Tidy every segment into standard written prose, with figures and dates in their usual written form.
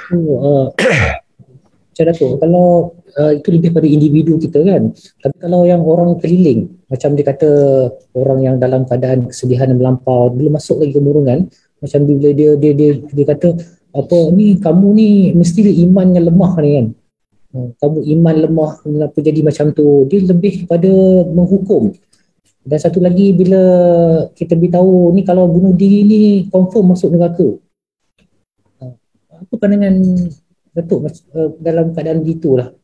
So, macam Datuk, kalau itu lebih pada individu kita kan. Tapi kalau yang orang keliling, macam dia kata orang yang dalam keadaan kesedihan yang melampau, belum masuk lagi kemurungan, macam bila dia kata apa ni, kamu ni mesti imannya lemah ni kan. Kamu iman lemah, kenapa jadi macam tu? Dia lebih kepada menghukum. Dan satu lagi, bila kita beritahu ni kalau bunuh diri ni confirm masuk neraka. Apa pandangan Datuk dalam keadaan begitulah?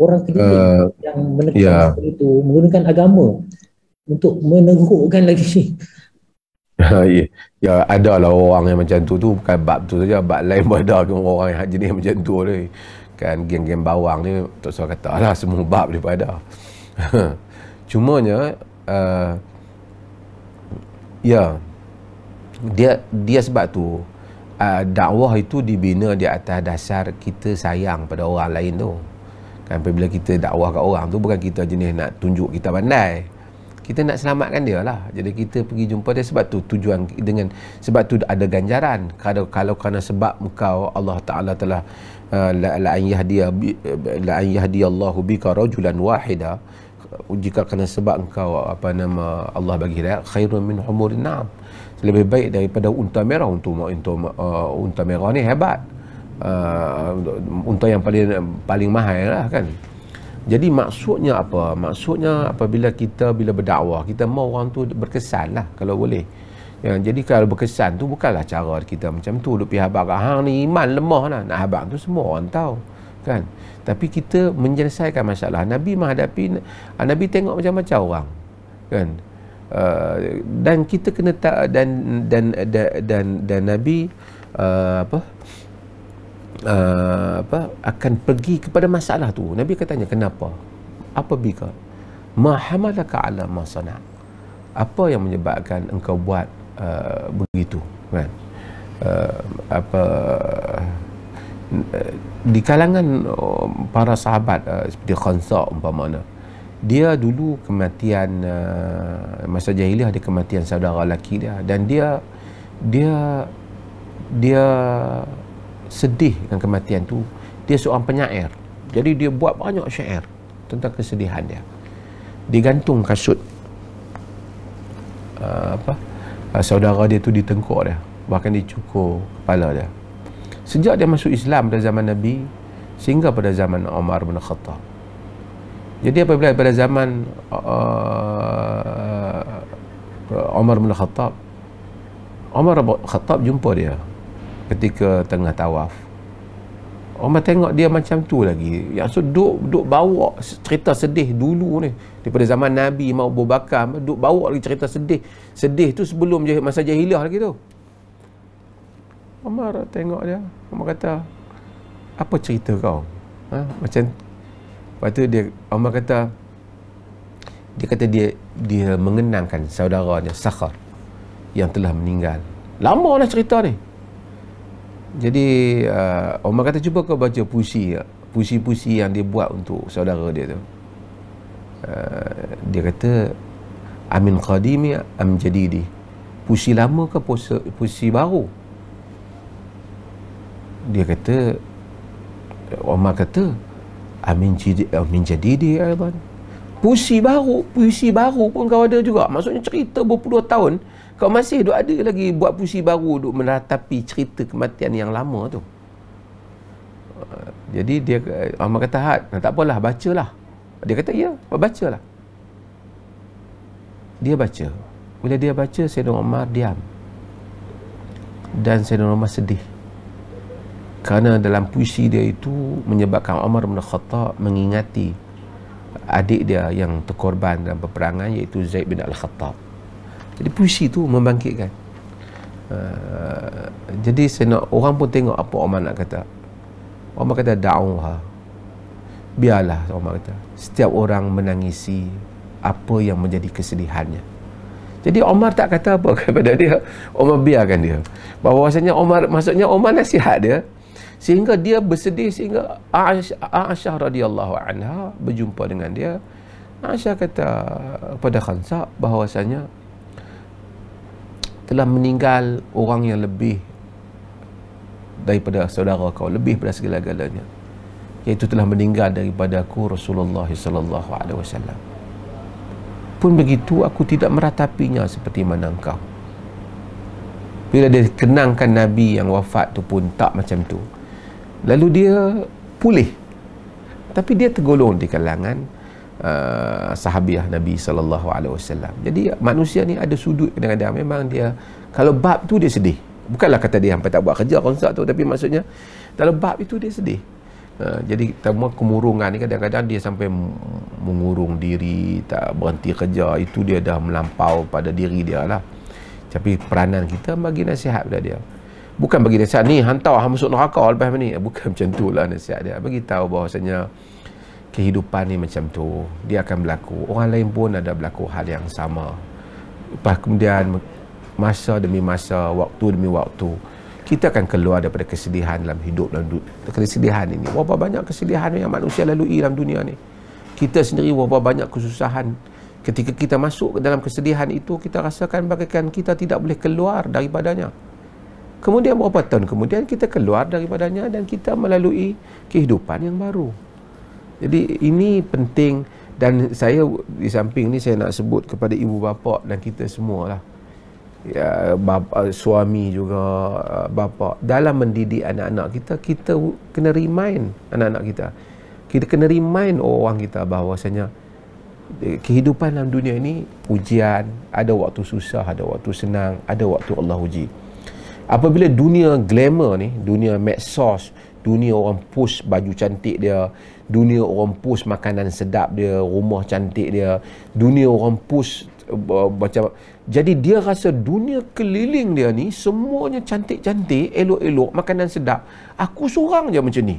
Orang keliling yang menekan Ya. seperti itu, menggunakan agama untuk menerukkan lagi. Ya, ada lah orang yang macam tu bukan bab tu saja, bab lain pun ada orang yang jenis macam tu ni. Kan geng-geng bawang ni tak usah kata lah, semua bab daripada. Cumanya ya, dia sebab tu dakwah itu dibina di atas dasar kita sayang pada orang lain tu. Kan apabila kita dakwah kat orang tu, bukan kita jenis nak tunjuk kita pandai, kita nak selamatkan dia lah. Jadi kita pergi jumpa dia, sebab tu tujuan dengan, sebab tu ada ganjaran. Kalau kerana sebab engkau, Allah Ta'ala telah la an yahdiyallahu bika rajulan wahida, jika kerana sebab engkau Allah bagi hidayah, khairun min humurin na'am, lebih baik daripada unta merah. Unta merah ni hebat, unta yang paling mahal lah kan. Jadi maksudnya apa? Maksudnya apabila kita berdakwah, kita mau orang tu berkesan lah kalau boleh. Ya, jadi kalau berkesan tu bukanlah cara kita macam tu, duk pergi habaq, hang ni iman lemah lah. Nak habaq tu semua orang tahu kan. Tapi kita menyelesaikan masalah. Nabi menghadapi, Nabi tengok macam-macam orang kan. Dan kita kena dan Nabi akan pergi kepada masalah tu. Nabi katanya, kenapa? Apa bika? Ma hamalaka ala ma sana'? Apa yang menyebabkan engkau buat begitu kan? Di kalangan para sahabat seperti Khansa umpamanya, dia dulu kematian masa jahiliah, ada kematian saudara lelaki dia, dan dia sedih dengan kematian tu. Dia seorang penyair, jadi dia buat banyak syair tentang kesedihan dia. Digantung kasut saudara dia tu di tengkuk dia, bahkan dicukur kepala dia. Sejak dia masuk Islam pada zaman Nabi sehingga pada zaman Umar bin Khattab. Jadi apabila pada zaman Umar bin Khattab, jumpa dia ketika tengah tawaf. Umar tengok dia macam tu lagi, yang duk bawa cerita sedih dulu ni, daripada zaman Nabi mau Abu Bakar, duk bawa lagi cerita sedih tu sebelum masa jahiliah lagi tu. Umar tengok dia, Umar kata, apa cerita kau? Macam, lepas tu Umar kata, dia mengenangkan saudaranya Sakhar yang telah meninggal. Lama dah cerita ni. Jadi Umar kata, cuba kau baca puisi yang dia buat untuk saudara dia tu. Dia kata, amin qadimi am jadidi? Puisi lama ke puisi baru? Dia kata, Umar kata, amin jadidi aidan. Puisi baru pun kau ada juga. Maksudnya cerita berpuluh tahun kau masih ada lagi buat puisi baru, duk meratapi cerita kematian yang lama tu. Jadi Umar kata, tak apalah, bacalah. Dia kata, ya, bacalah. Dia baca. Bila dia baca, Sayyidina Umar diam. Dan Sayyidina Umar sedih, kerana dalam puisi dia itu menyebabkan Umar bin Khattab mengingati adik dia yang terkorban dalam peperangan, iaitu Zaid bin Al-Khattab. Jadi puisi itu membangkitkan. Jadi orang pun tengok apa Umar nak kata. Umar kata, da'uha, biarlah. Umar kata, setiap orang menangisi apa yang menjadi kesedihannya. Jadi Umar tak kata apa kepada dia. Umar biarkan dia. Bahawasanya maksudnya Umar nasihat dia, sehingga dia bersedih, sehingga Aisyah radhiyallahu anha berjumpa dengan dia. Aisyah kata kepada Khansa bahawasanya telah meninggal orang yang lebih daripada saudara kau, lebih pada segala-galanya, iaitu telah meninggal daripada aku Rasulullah sallallahu alaihi wasallam. Pun begitu aku tidak meratapinya seperti mana engkau. Bila dia kenangkan Nabi yang wafat tu pun tak macam tu. Lalu dia pulih. Tapi dia tergolong di kalangan sahabiah Nabi sallallahu alaihi wasallam. Jadi manusia ni ada sudut kadang-kadang memang dia kalau bab tu dia sedih. Bukanlah kata dia sampai tak buat kerja konsert tu, tapi maksudnya dalam bab itu dia sedih. Jadi semua kemurungan ni kadang-kadang dia sampai mengurung diri, tak berhenti kerja. Itu dia dah melampau pada diri dia lah. Tapi peranan kita bagi nasihat pada dia. Bukan bagi nasihat ni hantar masuk neraka lepas ni. Bukan macam tu lah nasihat dia. Bagi tahu bahawasanya kehidupan ni macam tu, dia akan berlaku. Orang lain pun ada berlaku hal yang sama. Lepas kemudian masa demi masa, waktu demi waktu, kita akan keluar daripada kesedihan dalam hidup, dalam kesedihan ini. Berapa banyak kesedihan yang manusia lalui dalam dunia ni. Kita sendiri berapa banyak kesusahan. Ketika kita masuk ke dalam kesedihan itu, kita rasakan bagaikan kita tidak boleh keluar daripadanya. Kemudian berapa tahun kemudian kita keluar daripadanya dan kita melalui kehidupan yang baru. Jadi ini penting, dan saya di samping ni saya nak sebut kepada ibu bapa dan kita semua lah. Ya, suami juga, bapa, dalam mendidik anak-anak kita, kita kena remind anak-anak kita. Kita kena remind orang kita bahawasanya kehidupan dalam dunia ini ujian, ada waktu susah, ada waktu senang, ada waktu Allah uji. Apabila dunia glamour ni, dunia medsos, dunia orang post baju cantik dia, dunia orang post makanan sedap dia, rumah cantik dia, dunia orang post macam, jadi dia rasa dunia keliling dia ni semuanya cantik-cantik, elok-elok, makanan sedap. Aku seorang je macam ni.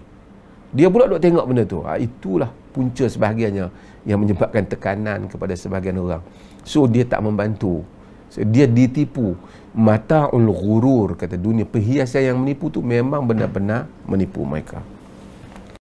Dia pula duk tengok benda tu. Itulah punca sebahagiannya yang menyebabkan tekanan kepada sebahagian orang. So dia tak membantu. So, dia ditipu. Mata'ul ghurur, kata dunia perhiasan yang menipu tu memang benar-benar menipu mereka.